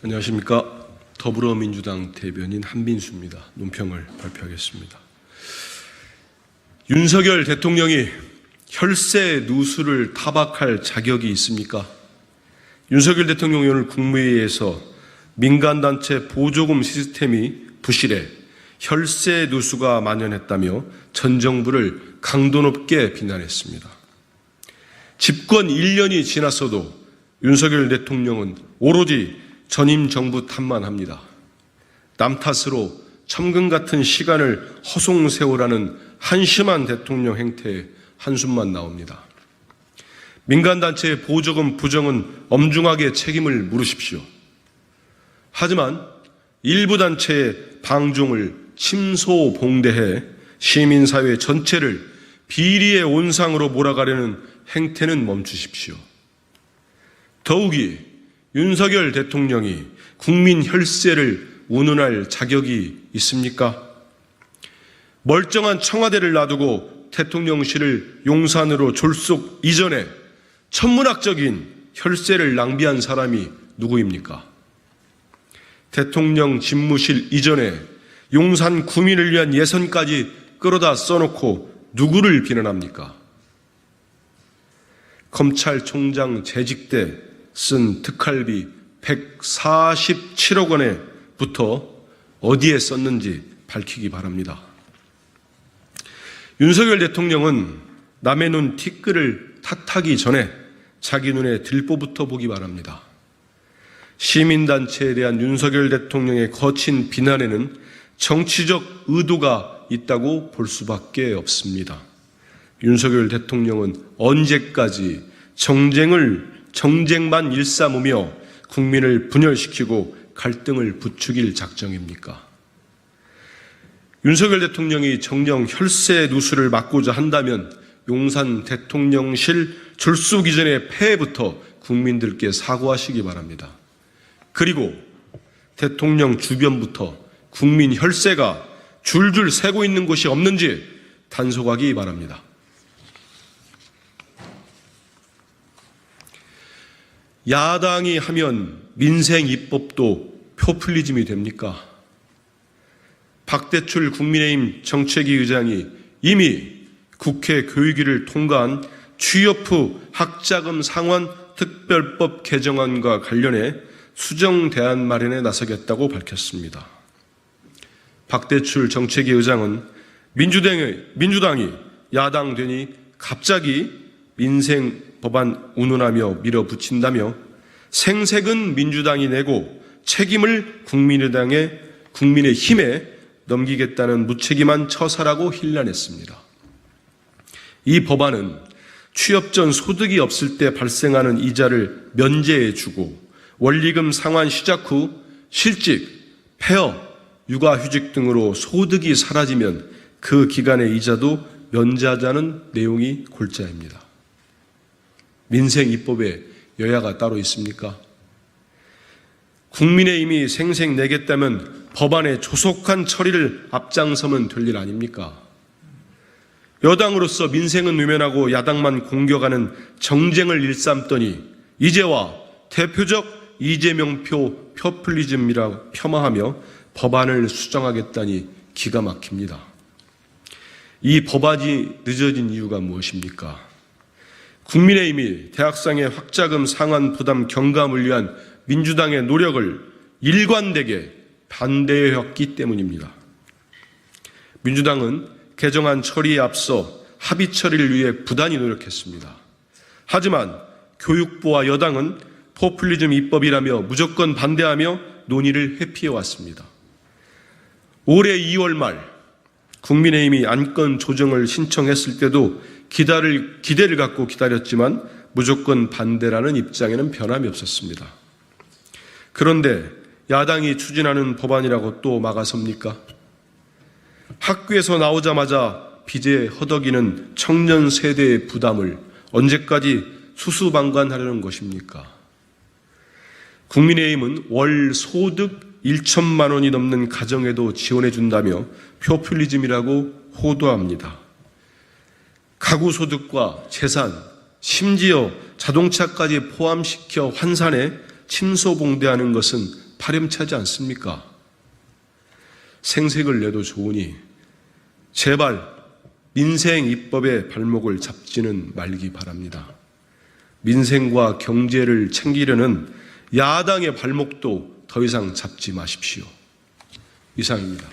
안녕하십니까. 더불어민주당 대변인 한빈수입니다. 논평을 발표하겠습니다. 윤석열 대통령이 혈세 누수를 타박할 자격이 있습니까? 윤석열 대통령이 오늘 국무회의에서 민간단체 보조금 시스템이 부실해 혈세 누수가 만연했다며 전 정부를 강도 높게 비난했습니다. 집권 1년이 지났어도 윤석열 대통령은 오로지 전임 정부 탓만 합니다. 남 탓으로 천금 같은 시간을 허송세우라는 한심한 대통령 행태에 한숨만 나옵니다. 민간단체의 보조금 부정은 엄중하게 책임을 물으십시오. 하지만 일부 단체의 방종을 침소봉대해 시민사회 전체를 비리의 온상으로 몰아가려는 행태는 멈추십시오. 더욱이 윤석열 대통령이 국민 혈세를 운운할 자격이 있습니까? 멀쩡한 청와대를 놔두고 대통령실을 용산으로 졸속 이전에 천문학적인 혈세를 낭비한 사람이 누구입니까? 대통령 집무실 이전에 용산 구민을 위한 예산까지 끌어다 써놓고 누구를 비난합니까? 검찰총장 재직 때 쓴 특활비 147억 원에부터 어디에 썼는지 밝히기 바랍니다. 윤석열 대통령은 남의 눈 티끌을 탓하기 전에 자기 눈에 들보부터 보기 바랍니다. 시민단체에 대한 윤석열 대통령의 거친 비난에는 정치적 의도가 있다고 볼 수밖에 없습니다. 윤석열 대통령은 언제까지 정쟁만 일삼으며 국민을 분열시키고 갈등을 부추길 작정입니까? 윤석열 대통령이 정령 혈세 누수를 막고자 한다면 용산 대통령실 졸속 이전의 폐해부터 국민들께 사과하시기 바랍니다. 그리고 대통령 주변부터 국민 혈세가 줄줄 새고 있는 곳이 없는지 단속하기 바랍니다. 야당이 하면 민생 입법도 포퓰리즘이 됩니까? 박대출 국민의힘 정책위 의장이 이미 국회 교육위를 통과한 취업 후 학자금 상환 특별법 개정안과 관련해 수정 대안 마련에 나서겠다고 밝혔습니다. 박대출 정책위 의장은 민주당이 야당 되니 갑자기 민생 법안 운운하며 밀어붙인다며 생색은 민주당이 내고 책임을 국민의힘에 넘기겠다는 무책임한 처사라고 힐난했습니다. 이 법안은 취업 전 소득이 없을 때 발생하는 이자를 면제해주고 원리금 상환 시작 후 실직, 폐업, 육아휴직 등으로 소득이 사라지면 그 기간의 이자도 면제하자는 내용이 골자입니다. 민생 입법에 여야가 따로 있습니까? 국민의힘이 생색내겠다면 법안의 조속한 처리를 앞장서면 될 일 아닙니까? 여당으로서 민생은 외면하고 야당만 공격하는 정쟁을 일삼더니 이제와 대표적 이재명표 포퓰리즘이라 폄하하며 법안을 수정하겠다니 기가 막힙니다. 이 법안이 늦어진 이유가 무엇입니까? 국민의힘이 대학생의 학자금 상환 부담 경감을 위한 민주당의 노력을 일관되게 반대했기 때문입니다. 민주당은 개정안 처리에 앞서 합의 처리를 위해 부단히 노력했습니다. 하지만 교육부와 여당은 포퓰리즘 입법이라며 무조건 반대하며 논의를 회피해왔습니다. 올해 2월 말 국민의힘이 안건 조정을 신청했을 때도 기대를 갖고 기다렸지만 무조건 반대라는 입장에는 변함이 없었습니다. 그런데 야당이 추진하는 법안이라고 또 막아섭니까? 학교에서 나오자마자 빚에 허덕이는 청년 세대의 부담을 언제까지 수수방관하려는 것입니까? 국민의힘은 월 소득 1천만 원이 넘는 가정에도 지원해준다며 포퓰리즘이라고 호도합니다. 가구 소득과 재산, 심지어 자동차까지 포함시켜 환산해 침소봉대하는 것은 파렴치하지 않습니까? 생색을 내도 좋으니 제발 민생 입법의 발목을 잡지는 말기 바랍니다. 민생과 경제를 챙기려는 야당의 발목도 더 이상 잡지 마십시오. 이상입니다.